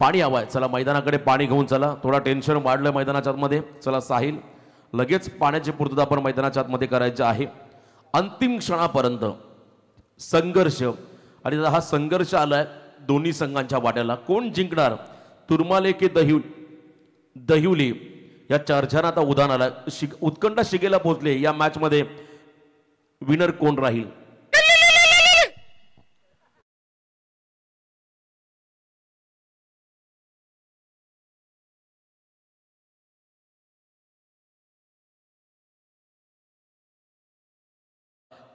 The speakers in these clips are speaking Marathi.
पाणी हवंय, चला मैदानाकडे पाणी घेऊन चला. थोडा टेन्शन वाढलं मैदानाच्या आतमध्ये. चला साहिल, लगेच पाण्याची पूर्तता आपण मैदानाच्या आतमध्ये करायची आहे. अंतिम क्षणापर्यंत संघर्ष, आणि हा संघर्ष आलाय दोन्ही संघांच्या वाट्याला. कोण जिंकणार, तुरमाले की दहिवली, या चर्चांना आता उदाहरण आला. उत्कंठा शिगेला पोहोचले. या मॅच मध्ये विनर कोण राहील?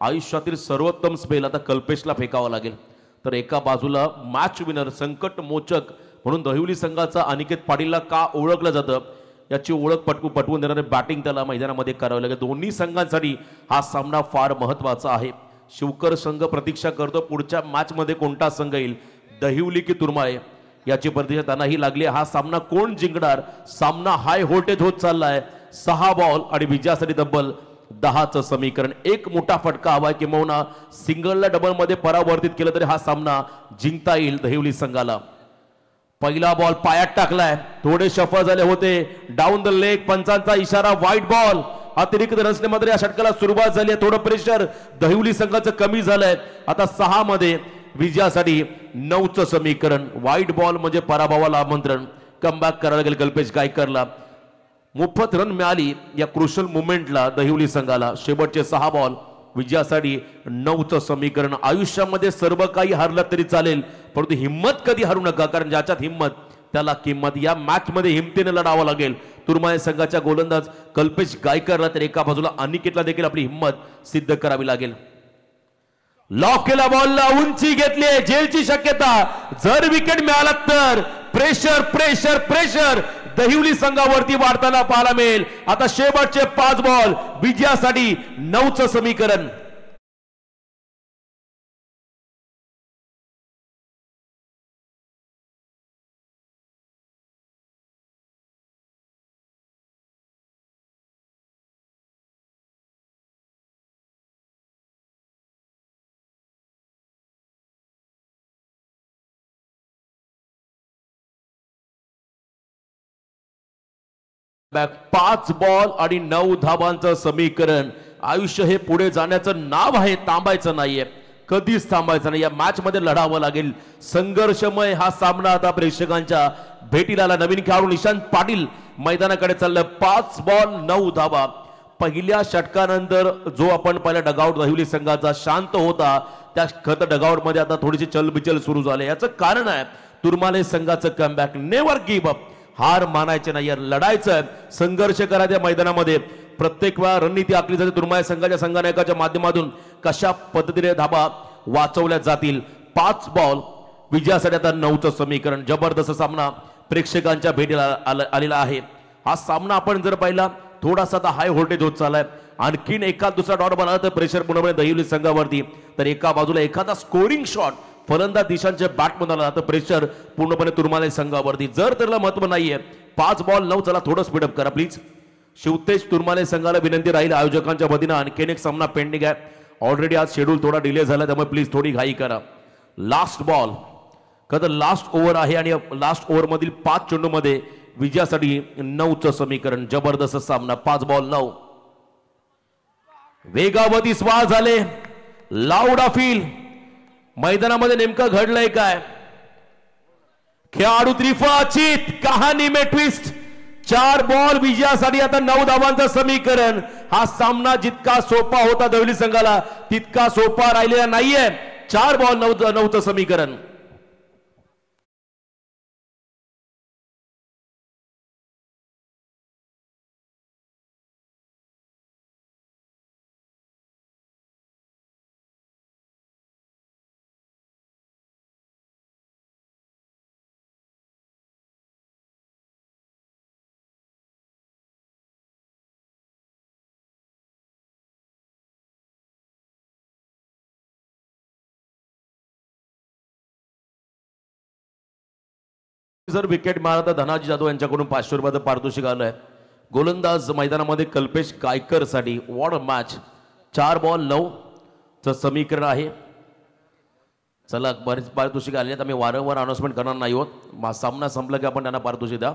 आयुष्यातील सर्वोत्तम स्पेल आता कल्पेशला फेकावा लागेल. तर एका बाजूला मॅच विनर, संकट मोचक म्हणून दहिवली संघाचा अनिकेत पाटीलला का ओळखलं जातं, याची ओळख पटवून देणारे बॅटिंग त्याला मैदानामध्ये करावे लागेल. दोन्ही संघांसाठी हा सामना फार महत्वाचा आहे. शिवकर संघ प्रतीक्षा करतो पुढच्या मॅच मध्ये कोणता संघ येईल, दहिवली की तुरमाळे, याची प्रतीक्षा त्यांनाही लागली. हा सामना कोण जिंकणार? सामना हाय व्होल्टेज होत चाललाय. 6 बॉल आणि विजयासाठी तब्बल 10चं समीकरण. एक मोठा फटका हवाय, किंवा सिंगलला डबल मध्ये परावर्तित केलं तरी हा सामना जिंकता येईल दहिवली संघाला. पहिला बॉल पायात टाकलाय, थोडे सफल झाले होते. डाऊन द लेग, पंचांचा इशारा, व्हाईट बॉल. अतिरिक्त रन्सने मात्र या षटकाला सुरुवात झाली आहे. थोडं प्रेशर दहिवली संघाचं कमी झालंय. आता 6 मध्ये विजयासाठी 9चं समीकरण. व्हाईट बॉल म्हणजे पराभवाला आमंत्रण. कमबॅक करायला लागेल कल्पेश गायकरला. मोफत रन मिळाली या क्रुशल मुवमेंटला दहिवली संघाला. शेवटचे 6 बॉल विजयासाठी 9चं समीकरण. आयुष्यामध्ये सर्व काही हरलं तरी चालेल, परंतु हिम्मत कधी हरू नका, कारण ज्याच्यात हिम्मत त्याला किंमत. या मॅच मध्ये हिमतीने लढावं लागेल तुरमाळे संघाच्या गोलंदाज कल्पेश गायकरला. तर एका बाजूला अनिकेतला देखील आपली हिम्मत सिद्ध करावी लागेल. लॉक केला बॉलला, उंची घेतली, जेलची शक्यता. जर विकेट मिळाला तर प्रेशर प्रेशर प्रेशर दहिवली संघावरती वाढताना पाहायला मिळेल. आता शेवटचे 5 बॉल विजयासाठी 9चं समीकरण. बॅक 5 बॉल आणि 9 धावांचं समीकरण. आयुष्य हे पुढे जाण्याचं नाव आहे, थांबायचं नाहीये, कधीच थांबायचं नाही. या मॅच मध्ये लढावं लागेल. संघर्षमय हा सामना आता प्रेक्षकांच्या भेटीला आला. नवीन खेळाडू निशांत पाटील मैदानाकडे चाललं. 5 बॉल 9 धावा. पहिल्या षटकानंतर जो आपण पहिला डगआउट दहिवली संघाचा शांत होता, त्या खत डगआउट मध्ये आता थोडीशी चलबिचल सुरू झाली. याचं कारण आहे तुरमाले संघाचं कमबॅक. नेव्हर गिव्ह अप, हार मानायचे नाही, लढायचं, संघर्ष करायचा मैदानामध्ये. प्रत्येक वेळा रणनीती आखली जाते तुरमाळे संघाच्या संघनायकाच्या माध्यमातून, कशा पद्धतीने धाबा वाचवल्या जातील. 5 बॉल विजयासाठी आता 9चं समीकरण. जबरदस्त सामना प्रेक्षकांच्या भेटीला आलेला आहे. हा सामना आपण जर पाहिला थोडासा आता हाय व्होल्टेज होत चाललाय. आणखीन एका दुसरा डॉट बनला तर प्रेशर पूर्णपणे दहिवली संघावरती. तर एका बाजूला एखादा स्कोरिंग शॉट फलंदाज दिशांच्या बॅटमध्ये आला तर प्रेशर पूर्णपणे तुरमाले संघावरती. जर त्याला महत्व नाहीये, 5 बॉल 9, चला थोडं स्पीडअप करा प्लीज. शिवतेज तुरमाले संघाला विनंती राहील आयोजकांच्या वतीनं, आणखीन एक सामना पेंडिंग आहे. ऑलरेडी आज शेड्यूल थोडा डिले झाला, त्यामुळे प्लीज थोडी घाई करा. लास्ट बॉल, कदा लास्ट ओव्हर आहे आणि लास्ट ओव्हर मधील 5 चेंडू मध्ये विजयासाठी 9चं समीकरण. जबरदस्त सामना. 5 बॉल 9. वेगावती स्वार झाले, लाऊड अपील. मैदानामध्ये नेमकं घडलंय काय? खेळाडू त्रिफळाचीत, कहाणी में ट्विस्ट. 4 बॉल विजयासाठी आता 9 धावांचं समीकरण. हा सामना जितका सोपा होता दहिवली संघाला, तितका सोपा राहिलेला नाहीये. 4 बॉल 9चं समीकरण. जर विकेट मिळाला तर धनाजी जाधव यांच्याकडून 500 रुपयाचं पारितोषिक आलंय. गोलंदाज मैदानामध्ये कल्पेश गायकर साठी. What a match. 4 बॉल 9चं समीकरण आहे. चला बरेच पारितोषिक आले आम्ही वारंवार अनाउन्समेंट करणार नाही आहोत. सामना संपला की आपण त्यांना पारितोषिक द्या.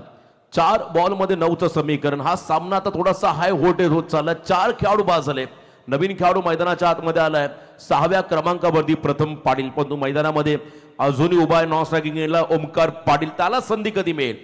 4 बॉलमध्ये 9चं समीकरण. हा सामना आता थोडासा हाय व्होल्टेज होत चालला. 4 खेळाडू बाद झाले. नवीन खेळाडू मैदानाच्या आतमध्ये आलाय 6व्या क्रमांकावरती प्रथम पाटील. पण तो मैदानामध्ये अजूनही उभा आहे नॉन स्ट्रायकिंगला ओमकार पाटील. त्याला संधी कधी मिळेल.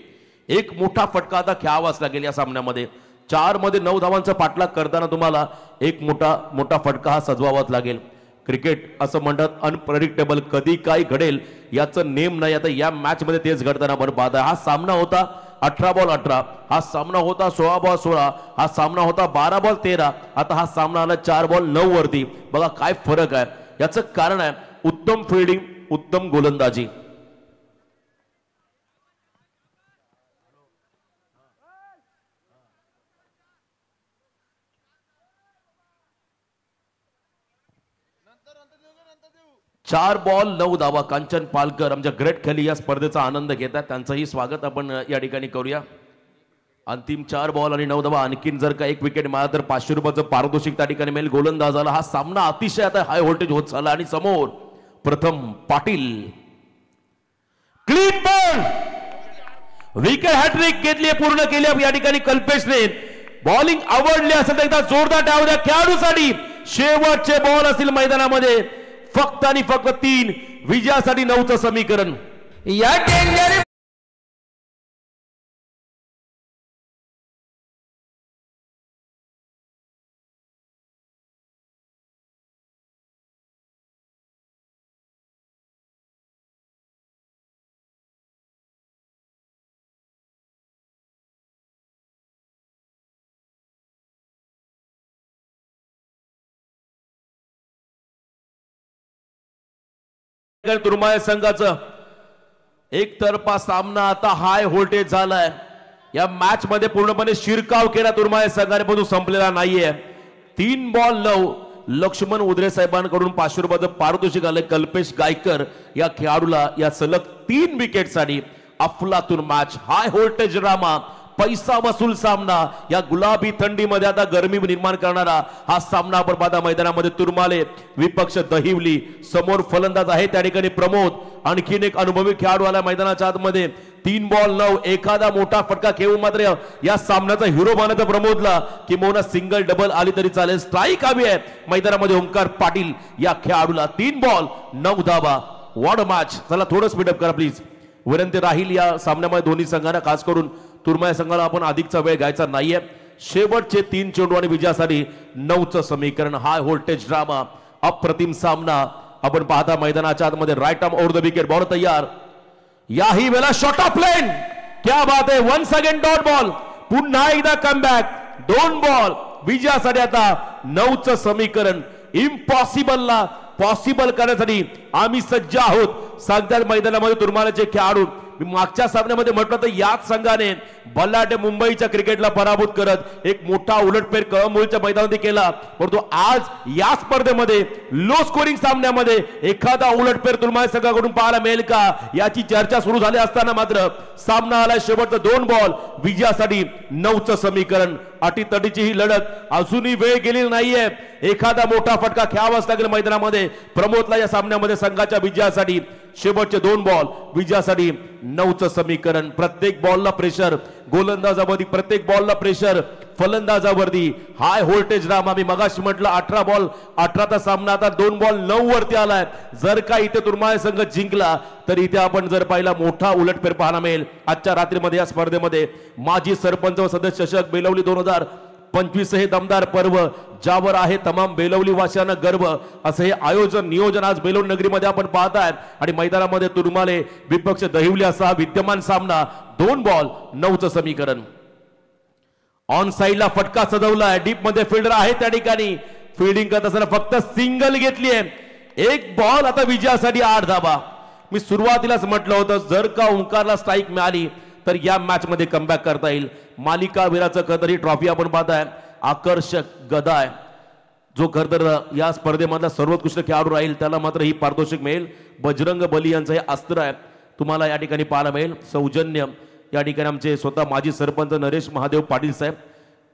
एक मोठा फटका आता खेळावाच लागेल या सामन्यामध्ये. 4 मध्ये 9 धावांचा पाठलाग करताना तुम्हाला एक मोठा फटका हा सजवावाच लागेल. क्रिकेट असं म्हणतात अनप्रेडिक्टेबल, कधी काय घडेल याचं नेम नाही. आता या मॅच मध्ये तेच घडताना आपण पाहत आहे. हा सामना होता 18 बॉल 18, हा सामना होता 16 बॉल 16, हा सामना होता 12 बॉल 13. आता हा सामना आला 4 बॉल 9 वरती. बघा काय फरक आहे. याचं कारण आहे उत्तम फिल्डिंग, उत्तम गोलंदाजी. चार बॉल 9 धावा. कांचन पालकर आमच्या ग्रेट खेळी या स्पर्धेचा आनंद घेतात. त्यांचंही स्वागत आपण या ठिकाणी करूया. अंतिम 4 बॉल आणि 9 धावा. आणखीन जर का एक विकेट मिळाला तर 500 रुपयाचं पारितोषिक त्या ठिकाणी मिळेल गोलंदाजाला. हा सामना अतिशय आता हाय व्होल्टेज होत चालला आणि समोर Pratham Patil. Clean ball, wicket hat trick घेतली, पूर्ण केली या ठिकाणी कल्पेशने. बॉलिंग आवडली असेल तर एकदा जोरदार टाळ्या द्या खेळाडूसाठी. शेवटचे बॉल असतील मैदानामध्ये. फक्त आणि फक्त 3 विजयासाठी 9चं समीकरण. या डेंजर तुर्माळे संघाचं एकतर्फा सामना आता हाय व्होल्टेज झालाय. या मॅच मध्ये पूर्णपणे शिरकाव केला तुर्माळे संघाने, पण तो संपलेला नाहीये. 3 बॉल 9. लक्ष्मण उदरे साहेबांकडून 500 रुपयाचं पारितोषिक आलंय कल्पेश गायकर या खेळाडूला या सलग 3 विकेटसाठी. अफलातून मॅच, हाय व्होल्टेज ड्रामा, पैसा वसूल सामना. या गुलाबी थंडीमध्ये आता गरमी निर्माण करणारा हा सामना आपण पाहता मैदानामध्ये. तुर्माले विपक्ष दहिवली. समोर फलंदाज आहे त्या ठिकाणी प्रमोद. आणखीन एक अनुभवी खेळाडू आला मैदानाच्या आतमध्ये. 3 बॉल 9. एखादा मोठा फटका खेळून मात्र या सामन्याचा हिरो बनायचा प्रमोदला, किंवा सिंगल डबल आली तरी चालेल. स्ट्राईक हवी आहे मैदानामध्ये ओमकार पाटील या खेळाडूला. 3 बॉल 9 धावा. What match. चला थोडं स्पीडअप करा प्लीज. विनंती राहील या सामन्यामध्ये दोन्ही संघांना, खास करून तुर्माळे संघाला आपण अधिकचा वेळ घ्यायचा नाहीये. शेवटचे 3 चेंडू आणि विजयासाठी 9चं समीकरण. हाय व्होल्टेज ड्रामा, अप्रतिम सामना आपण पाहता मैदानाच्या आतमध्ये. Right arm over the wicket, ball तयार. याही वेळेला शॉट ऑफ प्लेन. क्या बात आहे. Once again dot ball. पुन्हा एकदा कमबॅक. 2 बॉल विजयासाठी आता 9चं समीकरण. इम्पॉसिबलला पॉसिबल करण्यासाठी आम्ही सज्ज आहोत सांगतात मैदानामध्ये तुर्माळेचे खेळाडू. मी मागच्या सामन्यामध्ये म्हटलं तर याच संघाने बल्लाटे मुंबईच्या क्रिकेटला पराभूत करत एक मोठा उलटफेर कळंबोलीच्या मैदानामध्ये केला. परंतु आज या स्पर्धेमध्ये लो स्कोरिंग सामन्यामध्ये एखादा उलटफेर तुर्माळे संघाकडून पाहायला मिळेल का याची चर्चा सुरू झाली असताना मात्र सामना आला. शेवटचा 2 बॉल विजयासाठी 9चं समीकरण. अटीतटीची ही लढत अजूनही वेळ गेलेली नाहीये. एखादा मोठा फटका खेळावाच लागेल मैदानामध्ये प्रमोदला या सामन्यामध्ये संघाच्या विजयासाठी. शेवटचे 2 बॉल विजयासाठी 9चं समीकरण. प्रत्येक बॉलला प्रेशर गोलंदाजावरती, प्रत्येक बॉलला प्रेशर फलंदाजावरती. High voltage drama. मी मगाशी म्हटलं 18 बॉल 18चा सामना आता 2 बॉल 9 वरती आलाय. जर का इथे तुर्माळे संघ जिंकला तर इथे आपण जर पाहिला मोठा उलटफेर पाहायला मिळेल. आजच्या रात्रीमध्ये या स्पर्धेमध्ये माजी सरपंच व सदस्य चषक बेलवली 2025 हे दमदार पर्व, ज्यावर आहे तमाम बेलवली वासियांना गर्व, असं हे आयोजन नियोजन आज बेलवली नगरीमध्ये आपण पाहताय. आणि मैदानामध्ये तुर्माळे विपक्ष दहिवली असा हा विद्यमान सामना. 2 बॉल 9चं समीकरण. ऑन साइडला फटका सजवलाय. डीप मध्ये फिल्डर आहे त्या ठिकाणी. फिल्डिंग करत असताना फक्त सिंगल घेतली आहे. 1 बॉल आता विजयासाठी 8 धावा. मी सुरुवातीलाच म्हटलं होतं जर का ओंकारला स्ट्राईक मिळाली तर या मॅच मध्ये कमबॅक करता येईल. मालिका वीराचं खतर ही ट्रॉफी आपण पाहताय. आकर्षक गदा आहे जो खरतर या स्पर्धेमधला सर्वोत्कृष्ट खेळाडू राहील त्याला मात्र ही पारितोषिक मिळेल. बजरंग बली यांचं हे अस्त्र आहे तुम्हाला या ठिकाणी पाहायला मिळेल. सौजन्य या ठिकाणी आमचे स्वतः माजी सरपंच नरेश महादेव पाटील साहेब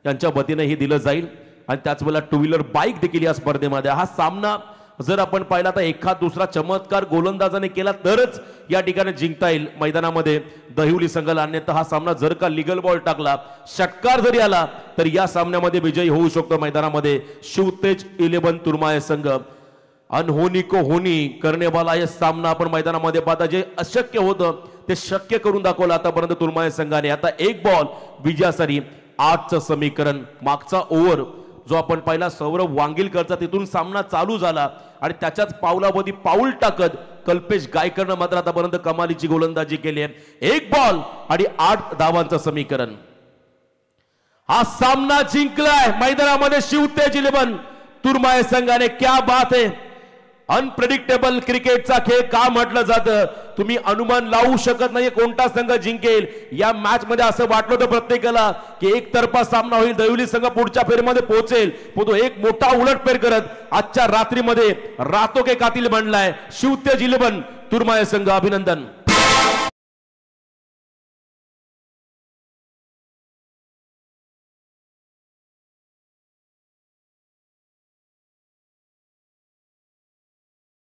यांच्या वतीने हे दिलं जाईल. आणि त्याच वेळेला 2 व्हीलर बाईक देखील या स्पर्धेमध्ये. हा सामना जर आपण पाहिला तर एखाद दुसरा चमत्कार गोलंदाजाने केला तरच या ठिकाणी जिंकता येईल मैदानामध्ये दहिवली संघाला, अन्यथा हा सामना जर का लीगल बॉल टाकला, षटकार जरी आला तर या सामन्यामध्ये विजयी होऊ शकतो मैदानामध्ये शिवतेज 11 तुरमाळे संघ। अनहोनी को होनी करने वाला यह सामना आपण मैदानामध्ये पाहता, जे अशक्य होतं ते शक्य करून दाखवलं आतापर्यंत तुरमाळे संघाने। आता एक बॉल विजयासाठी 8चं समीकरण। मागचा ओव्हर जो आपण पाहिला सौरभ वांगिलकरचा, तिथून सामना चालू झाला आणि त्याच्याच पावलावधी पाऊल टाकत कल्पेश गायकरनं मात्र आतापर्यंत कमालीची गोलंदाजी केली आहे। एक बॉल आणि 8 धावांचं समीकरण। हा सामना जिंकलाय मैदानामध्ये शिवतेज 11 तुरमाळे संघाने। क्या बात है, अनप्रेडिक्टेबल क्रिकेटचा खेळ का म्हटलं जातं, तुम्ही अनुमान लावू शकत नाही कोणता संघ जिंकेल। या मॅच मध्ये असं वाटलं होतं प्रत्येकाला की एकतर्फा सामना होईल, दहिवली संघ पुढच्या फेरीमध्ये पोहोचेल, पण तो एक मोठा उलटफेर करत आजच्या रात्रीमध्ये रातो के कातिल बनलाय शिवतेज 11 तुरमाळे संघ। अभिनंदन।